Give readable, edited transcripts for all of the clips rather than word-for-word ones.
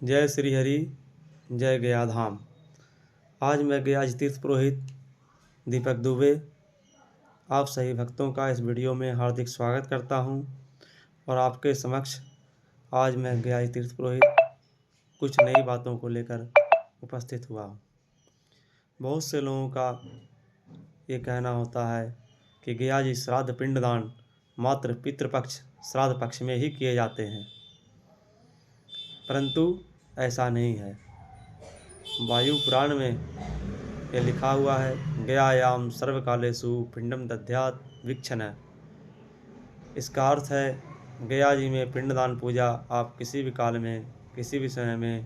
जय श्री हरि, जय गया धाम। आज मैं गया तीर्थ पुरोहित दीपक दुबे आप सभी भक्तों का इस वीडियो में हार्दिक स्वागत करता हूं और आपके समक्ष आज मैं गया तीर्थ पुरोहित कुछ नई बातों को लेकर उपस्थित हुआ हूं। बहुत से लोगों का ये कहना होता है कि गया जी श्राद्ध पिंडदान मात्र पितृपक्ष श्राद्ध पक्ष में ही किए जाते हैं, परंतु ऐसा नहीं है। वायु पुराण में ये लिखा हुआ है, गयायाम सर्वकालेषु पिंडम दद्यात् वीक्षण। इसका अर्थ है गया जी में पिंडदान पूजा आप किसी भी काल में किसी भी समय में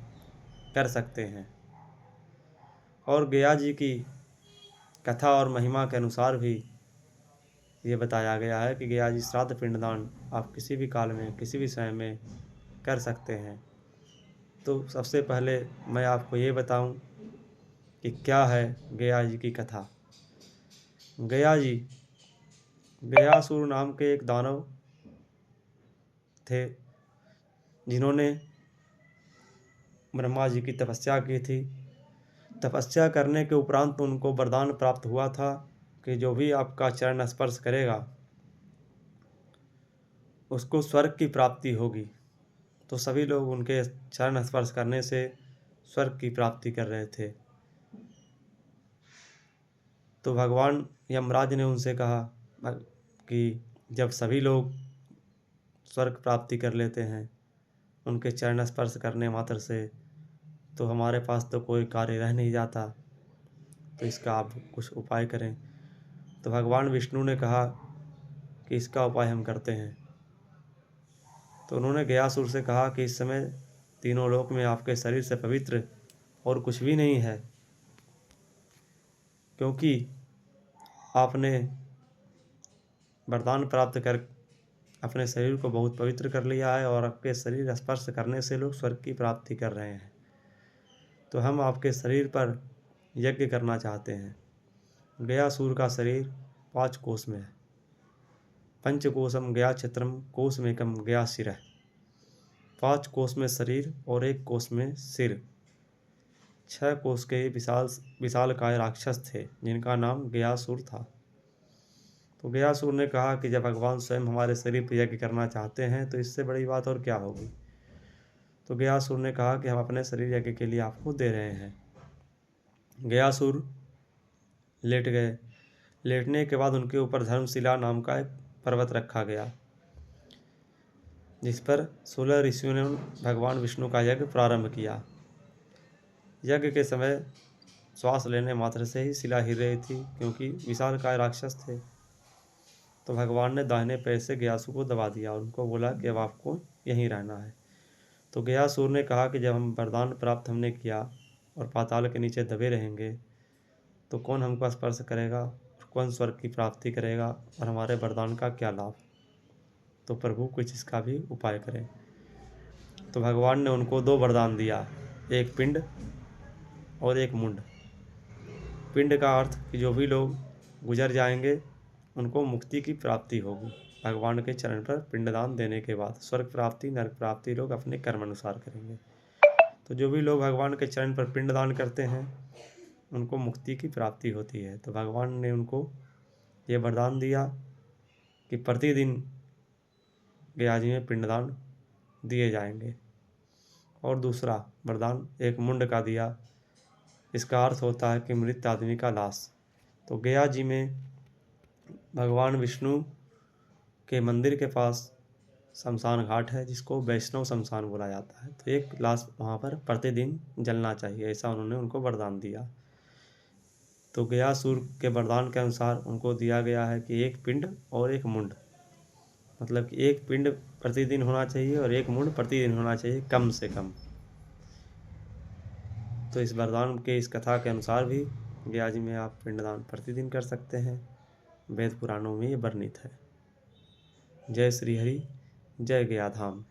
कर सकते हैं। और गया जी की कथा और महिमा के अनुसार भी ये बताया गया है कि गया जी श्राद्ध पिंडदान आप किसी भी काल में किसी भी समय में कर सकते हैं। तो सबसे पहले मैं आपको ये बताऊं कि क्या है गया जी की कथा। गया जी गयासुर नाम के एक दानव थे, जिन्होंने ब्रह्मा जी की तपस्या की थी। तपस्या करने के उपरांत उनको वरदान प्राप्त हुआ था कि जो भी आपका चरण स्पर्श करेगा उसको स्वर्ग की प्राप्ति होगी। तो सभी लोग उनके चरण स्पर्श करने से स्वर्ग की प्राप्ति कर रहे थे। तो भगवान यमराज ने उनसे कहा कि जब सभी लोग स्वर्ग प्राप्ति कर लेते हैं उनके चरण स्पर्श करने मात्र से, तो हमारे पास तो कोई कार्य रह नहीं जाता, तो इसका आप कुछ उपाय करें। तो भगवान विष्णु ने कहा कि इसका उपाय हम करते हैं। तो उन्होंने गयासुर से कहा कि इस समय तीनों लोक में आपके शरीर से पवित्र और कुछ भी नहीं है, क्योंकि आपने वरदान प्राप्त कर अपने शरीर को बहुत पवित्र कर लिया है और आपके शरीर स्पर्श करने से लोग स्वर्ग की प्राप्ति कर रहे हैं। तो हम आपके शरीर पर यज्ञ करना चाहते हैं। गयासुर का शरीर 5 कोस में है। पंचकोशम गया चित्रम कोशमेकम गया शिरः। 5 कोस में शरीर और 1 कोस में सिर। 6 कोस के विशालकाय राक्षस थे जिनका नाम गयासुर था। तो गयासुर ने कहा कि जब भगवान स्वयं हमारे शरीर पर यज्ञ करना चाहते हैं तो इससे बड़ी बात और क्या होगी। तो गयासुर ने कहा कि हम अपने शरीर यज्ञ के लिए आपको दे रहे हैं। गयासुर लेट गए। लेटने के बाद उनके ऊपर धर्मशिला नाम का एक पर्वत रखा गया, जिस पर 16 ऋषियों ने भगवान विष्णु का यज्ञ प्रारंभ किया। यज्ञ के समय श्वास लेने मात्र से ही शिला हिल रही थी, क्योंकि विशालकाय राक्षस थे। तो भगवान ने दाहिने पैर से गयासुर को दबा दिया और उनको बोला कि अब आपको यहीं रहना है। तो गयासुर ने कहा कि जब हम वरदान प्राप्त हमने किया और पाताल के नीचे दबे रहेंगे तो कौन हमको स्पर्श करेगा और कौन स्वर्ग की प्राप्ति करेगा और हमारे वरदान का क्या लाभ। तो प्रभु कुछ इसका भी उपाय करें। तो भगवान ने उनको 2 वरदान दिया, एक पिंड और एक मुंड। पिंड का अर्थ कि जो भी लोग गुजर जाएंगे उनको मुक्ति की प्राप्ति होगी भगवान के चरण पर पिंडदान देने के बाद। स्वर्ग प्राप्ति नरक प्राप्ति लोग अपने कर्म अनुसार करेंगे। तो जो भी लोग भगवान के चरण पर पिंडदान करते हैं उनको मुक्ति की प्राप्ति होती है। तो भगवान ने उनको ये वरदान दिया कि प्रतिदिन गया जी में पिंडदान दिए जाएंगे। और दूसरा वरदान एक मुंड का दिया। इसका अर्थ होता है कि मृत आदमी का लाश। तो गया जी में भगवान विष्णु के मंदिर के पास शमशान घाट है, जिसको वैष्णव शमशान बोला जाता है। तो एक लाश वहाँ पर प्रतिदिन जलना चाहिए, ऐसा उन्होंने उनको वरदान दिया। तो गयासुर के वरदान के अनुसार उनको दिया गया है कि एक पिंड और एक मुंड, मतलब कि एक पिंड प्रतिदिन होना चाहिए और एक मुंड प्रतिदिन होना चाहिए कम से कम। तो इस वरदान के इस कथा के अनुसार भी गया जी में आप पिंडदान प्रतिदिन कर सकते हैं। वेद पुराणों में ये वर्णित है। जय श्री हरि, जय गया धाम।